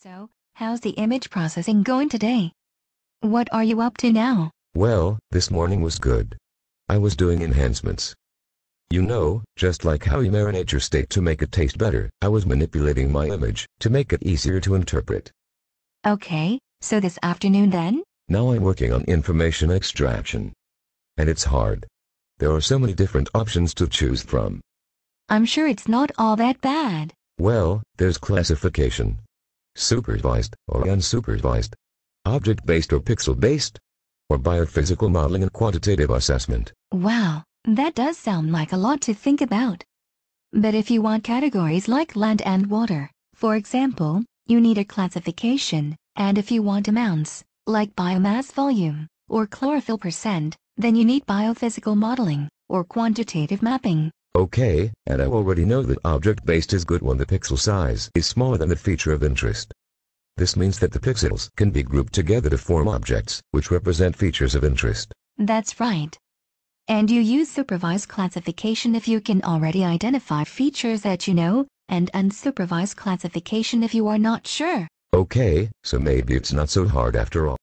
So, how's the image processing going today? What are you up to now? Well, this morning was good. I was doing enhancements. You know, just like how you marinate your steak to make it taste better, I was manipulating my image to make it easier to interpret. Okay, so this afternoon then? Now I'm working on information extraction. And it's hard. There are so many different options to choose from. I'm sure it's not all that bad. Well, there's classification. Supervised or unsupervised. Object-based or pixel-based. Or biophysical modeling and quantitative assessment. Wow, that does sound like a lot to think about. But if you want categories like land and water, for example, you need a classification, and if you want amounts, like biomass volume, or chlorophyll percent, then you need biophysical modeling, or quantitative mapping. Okay, and I already know that object-based is good when the pixel size is smaller than the feature of interest. This means that the pixels can be grouped together to form objects, which represent features of interest. That's right. And you use supervised classification if you can already identify features that you know, and unsupervised classification if you are not sure. Okay, so maybe it's not so hard after all.